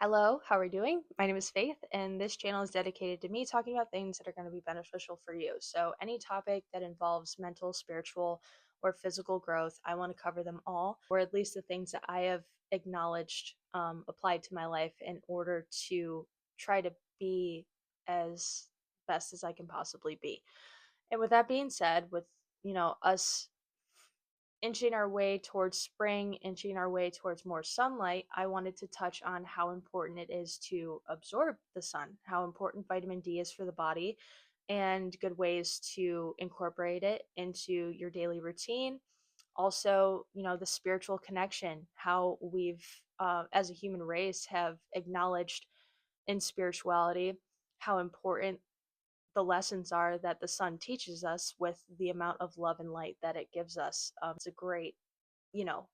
Hello, how are you doing? My name is Faith, and this channel is dedicated to me talking about things that are going to be beneficial for you. So, any topic that involves mental, spiritual, or physical growth, I want to cover them all, or at least the things that I have acknowledged applied to my life in order to try to be as best as I can possibly be. And with that being said, with us inching our way towards spring, inching our way towards more sunlight, I wanted to touch on how important it is to absorb the sun, how important vitamin D is for the body, and good ways to incorporate it into your daily routine. Also, the spiritual connection, how we've, as a human race, have acknowledged in spirituality how important the lessons are that the sun teaches us with the amount of love and light that it gives us. It's a great,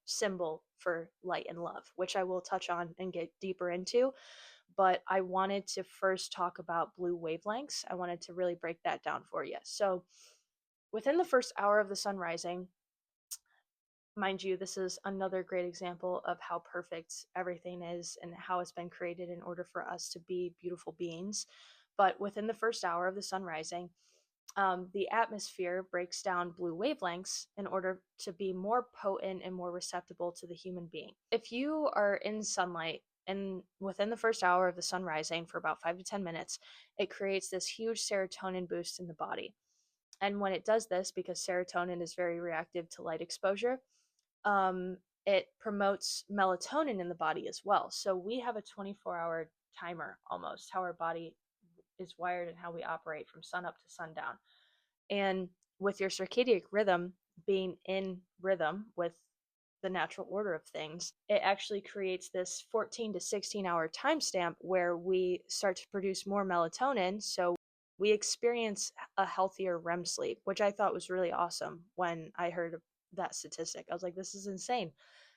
symbol for light and love, which I will touch on and get deeper into. But I wanted to first talk about blue wavelengths. I wanted to really break that down for you. So, within the first hour of the sun rising, mind you, this is another great example of how perfect everything is and how it's been created in order for us to be beautiful beings. But within the first hour of the sun rising, the atmosphere breaks down blue wavelengths in order to be more potent and more receptible to the human being. If you are in sunlight and within the first hour of the sun rising for about 5 to 10 minutes, it creates this huge serotonin boost in the body. And when it does this, because serotonin is very reactive to light exposure, um, it promotes melatonin in the body as well. So we have a 24-hour timer almost, how our body is wired and how we operate from sun up to sundown. And with your circadian rhythm being in rhythm with the natural order of things, it actually creates this 14 to 16-hour timestamp where we start to produce more melatonin. So we experience a healthier REM sleep, which I thought was really awesome when I heard of that statistic. I was like, this is insane.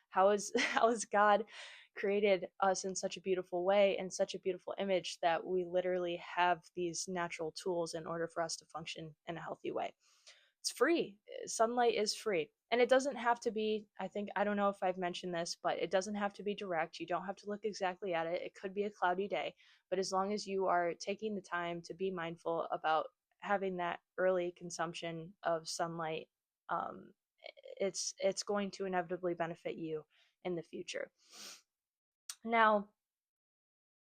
How is how has God created us in such a beautiful way and such a beautiful image that we literally have these natural tools in order for us to function in a healthy way? It's free. Sunlight is free. And it doesn't have to be, I don't know if I've mentioned this, but it doesn't have to be direct. You don't have to look exactly at it. It could be a cloudy day, but as long as you are taking the time to be mindful about having that early consumption of sunlight, um, it's going to inevitably benefit you in the future. Now,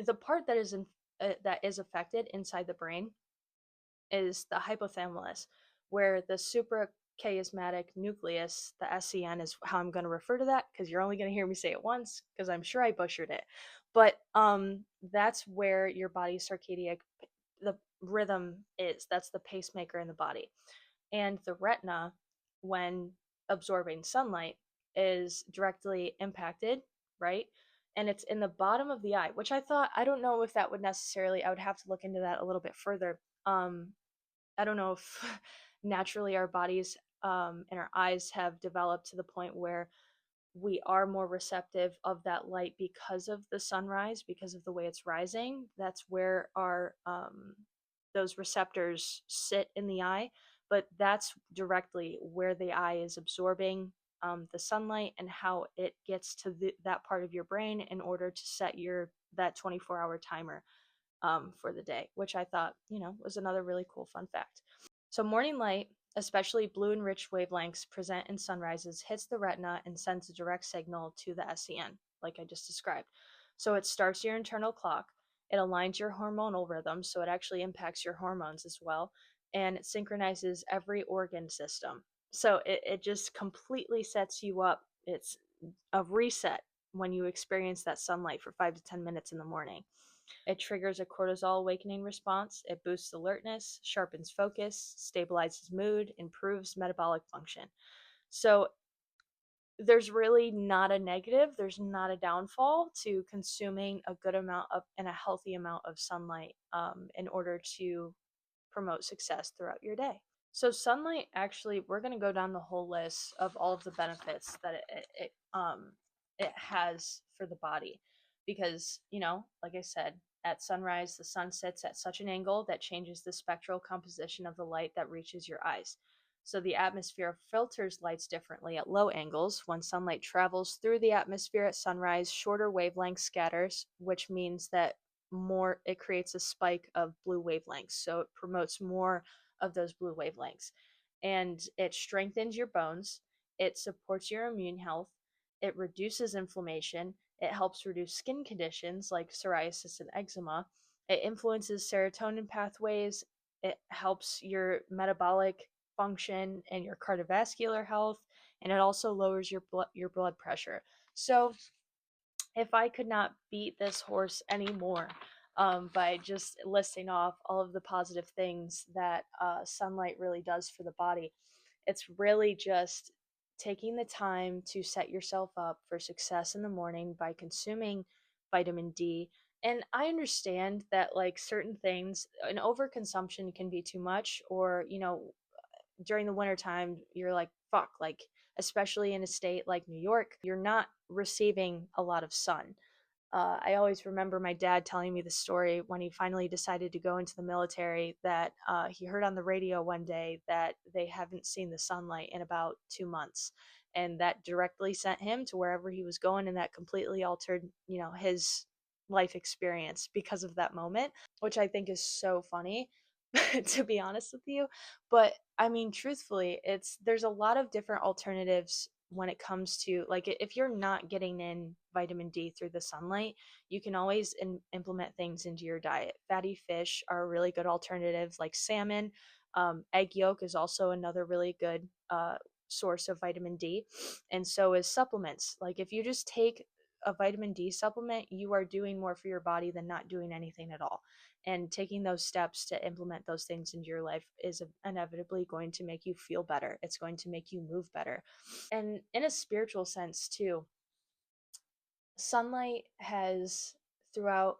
the part that is affected inside the brain is the hypothalamus, where the suprachiasmatic nucleus, the SCN is how I'm going to refer to that because you're only going to hear me say it once because I'm sure I butchered it. But that's where your body's circadian the rhythm is. That's the pacemaker in the body. And the retina, when absorbing sunlight, is directly impacted, right? And it's in the bottom of the eye, which I don't know if that would necessarily, I would have to look into that a little bit further. I don't know if naturally our bodies and our eyes have developed to the point where we are more receptive of that light because of the sunrise, because of the way it's rising. That's where our those receptors sit in the eye, but that's directly where the eye is absorbing the sunlight and how it gets to that part of your brain in order to set your that 24-hour timer for the day, which I thought, was another really cool fun fact. So, morning light, especially blue and rich wavelengths present in sunrises, hits the retina and sends a direct signal to the SCN, like I just described. So, it starts your internal clock, it aligns your hormonal rhythm, so it actually impacts your hormones as well, and it synchronizes every organ system. So, it just completely sets you up. It's a reset when you experience that sunlight for 5 to 10 minutes in the morning. It triggers a cortisol awakening response. It boosts alertness, sharpens focus, stabilizes mood, improves metabolic function. So there's really not a negative, there's not a downfall to consuming a good amount of and a healthy amount of sunlight in order to promote success throughout your day. So sunlight, actually, we're going to go down the whole list of all of the benefits that it has for the body, because like I said, at sunrise the sun sets at such an angle that changes the spectral composition of the light that reaches your eyes. So the atmosphere filters lights differently at low angles. When sunlight travels through the atmosphere at sunrise, shorter wavelength scatters, which means that more it creates a spike of blue wavelengths. So it promotes more of those blue wavelengths. And it strengthens your bones, it supports your immune health, it reduces inflammation, it helps reduce skin conditions like psoriasis and eczema. It influences serotonin pathways. It helps your metabolic function and your cardiovascular health, and it also lowers your blood pressure. So, if I could not beat this horse anymore, by just listing off all of the positive things that sunlight really does for the body, it's really just taking the time to set yourself up for success in the morning by consuming vitamin D. And I understand that, like, certain things, an overconsumption can be too much, or, during the wintertime, you're like, fuck, like, especially in a state like New York, you're not receiving a lot of sun. I always remember my dad telling me the story when he finally decided to go into the military, that he heard on the radio one day that they haven't seen the sunlight in about 2 months. And that directly sent him to wherever he was going, and that completely altered, his life experience because of that moment, which I think is so funny, to be honest with you. But I mean, truthfully, there's a lot of different alternatives when it comes to, like, if you're not getting in vitamin D through the sunlight, you can always implement things into your diet. Fatty fish are a really good alternative, like salmon. Egg yolk is also another really good source of vitamin D, and so is supplements. Like, if you just take a vitamin D supplement, you are doing more for your body than not doing anything at all. And taking those steps to implement those things into your life is inevitably going to make you feel better. It's going to make you move better. And in a spiritual sense too, sunlight has, throughout,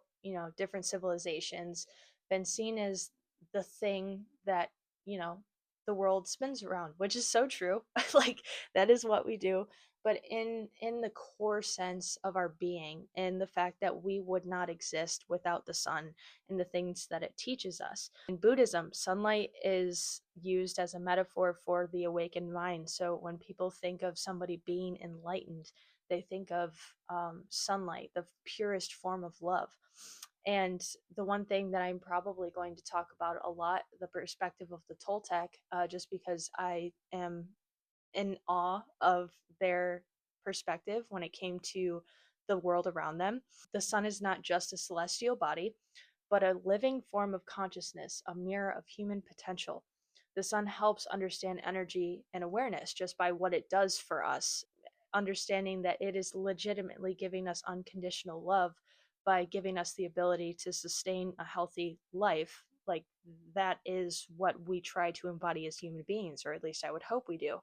different civilizations, been seen as the thing that, you know the world spins around, which is so true. Like, that is what we do. But in the core sense of our being, and the fact that we would not exist without the sun and the things that it teaches us. In Buddhism, sunlight is used as a metaphor for the awakened mind. So when people think of somebody being enlightened, they think of sunlight, the purest form of love. And the one thing that I'm probably going to talk about a lot, the perspective of the Toltec, just because I am in awe of their perspective when it came to the world around them. The sun is not just a celestial body, but a living form of consciousness, a mirror of human potential. The sun helps understand energy and awareness just by what it does for us, understanding that it is legitimately giving us unconditional love by giving us the ability to sustain a healthy life. Like, that is what we try to embody as human beings, or at least I would hope we do.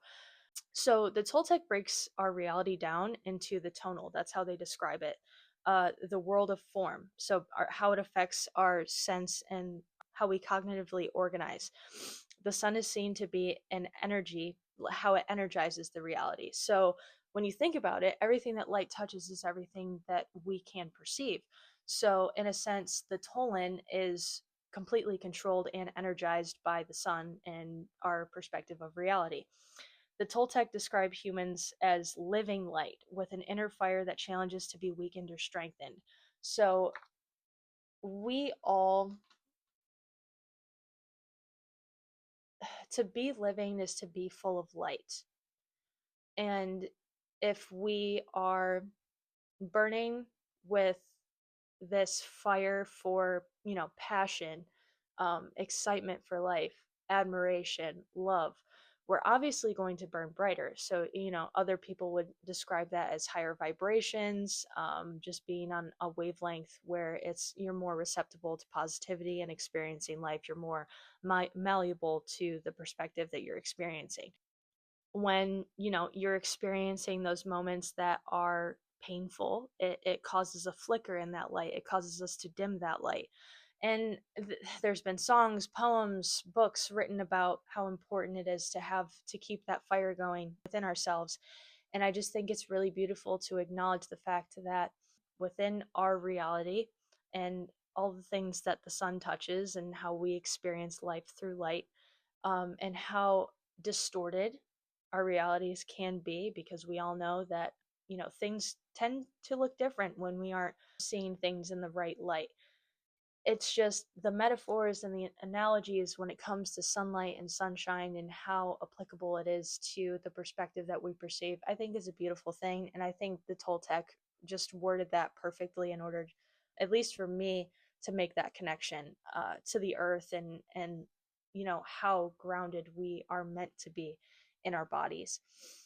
So the Toltec breaks our reality down into the tonal. That's how they describe it. The world of form. So how it affects our sense and how we cognitively organize. The sun is seen to be an energy, how it energizes the reality. So when you think about it, everything that light touches is everything that we can perceive. So in a sense, the Tolan is completely controlled and energized by the sun and our perspective of reality. The Toltec describe humans as living light with an inner fire that challenges to be weakened or strengthened. So we all, to be living is to be full of light. And if we are burning with this fire for, passion, excitement for life, admiration, love, we're obviously going to burn brighter. So, other people would describe that as higher vibrations, just being on a wavelength where you're more receptible to positivity and experiencing life. You're more malleable to the perspective that you're experiencing. When, you're experiencing those moments that are painful, it causes a flicker in that light, it causes us to dim that light. And there's been songs, poems, books written about how important it is to keep that fire going within ourselves. And I just think it's really beautiful to acknowledge the fact that within our reality, and all the things that the sun touches, and how we experience life through light, and how distorted our realities can be, because we all know that, things tend to look different when we aren't seeing things in the right light. It's just the metaphors and the analogies when it comes to sunlight and sunshine and how applicable it is to the perspective that we perceive, I think is a beautiful thing. And I think the Toltec just worded that perfectly in order, at least for me, to make that connection to the earth, and how grounded we are meant to be in our bodies.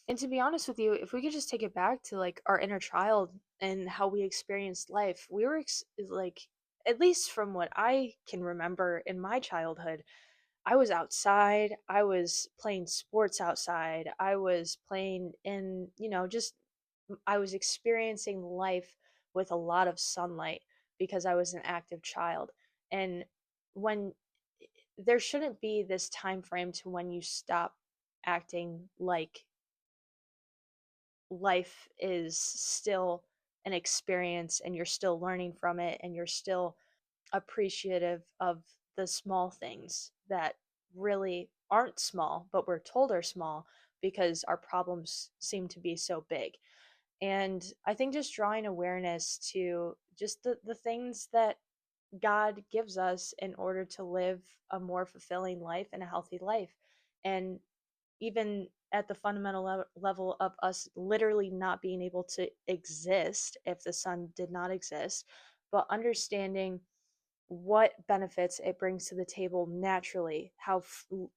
And to be honest with you, if we could just take it back to like our inner child and how we experienced life, we were like, at least from what I can remember in my childhood, I was outside, I was playing sports outside, I was playing in, just I was experiencing life with a lot of sunlight because I was an active child. And when there shouldn't be this time frame to when you stop acting like life is still an experience and you're still learning from it and you're still appreciative of the small things that really aren't small, but we're told are small because our problems seem to be so big. And I think just drawing awareness to just the things that God gives us in order to live a more fulfilling life and a healthy life. And even at the fundamental level of us literally not being able to exist if the sun did not exist, but understanding what benefits it brings to the table naturally, how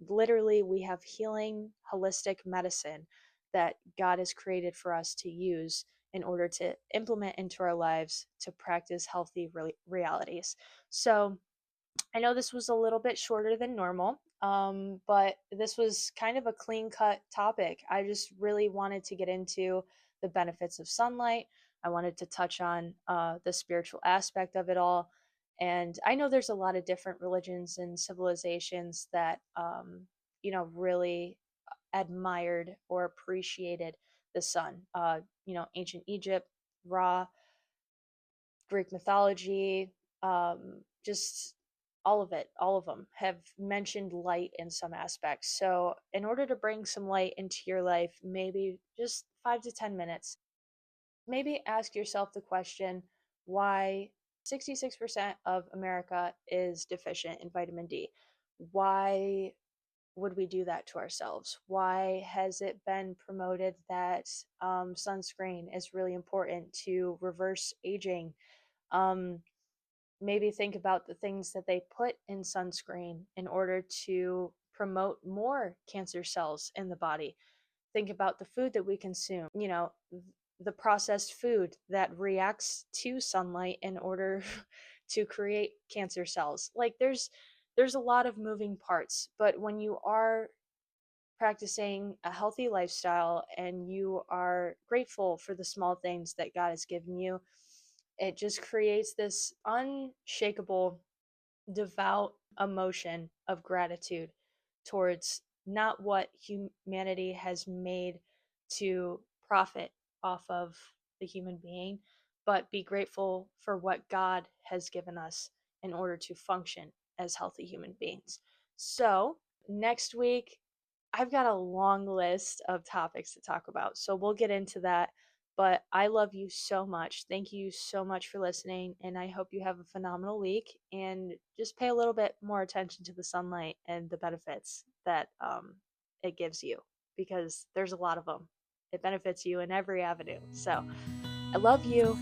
literally we have healing, holistic medicine that God has created for us to use in order to implement into our lives to practice healthy realities. So, I know this was a little bit shorter than normal, but this was kind of a clean cut topic. I just really wanted to get into the benefits of sunlight. I wanted to touch on the spiritual aspect of it all. And I know there's a lot of different religions and civilizations that, really admired or appreciated the sun. Ancient Egypt, Ra, Greek mythology, just all of them have mentioned light in some aspects. So, in order to bring some light into your life, maybe just 5 to 10 minutes, maybe ask yourself the question, why 66% of America is deficient in vitamin D? Why would we do that to ourselves? Why has it been promoted that sunscreen is really important to reverse aging? Um, Maybe think about the things that they put in sunscreen in order to promote more cancer cells in the body. Think about the food that we consume, the processed food that reacts to sunlight in order to create cancer cells. Like there's a lot of moving parts, but when you are practicing a healthy lifestyle and you are grateful for the small things that God has given you, it just creates this unshakable, devout emotion of gratitude towards not what humanity has made to profit off of the human being, but be grateful for what God has given us in order to function as healthy human beings. So, next week, I've got a long list of topics to talk about, so we'll get into that. But I love you so much. Thank you so much for listening, and I hope you have a phenomenal week. And just pay a little bit more attention to the sunlight and the benefits that it gives you, because there's a lot of them. It benefits you in every avenue. So I love you.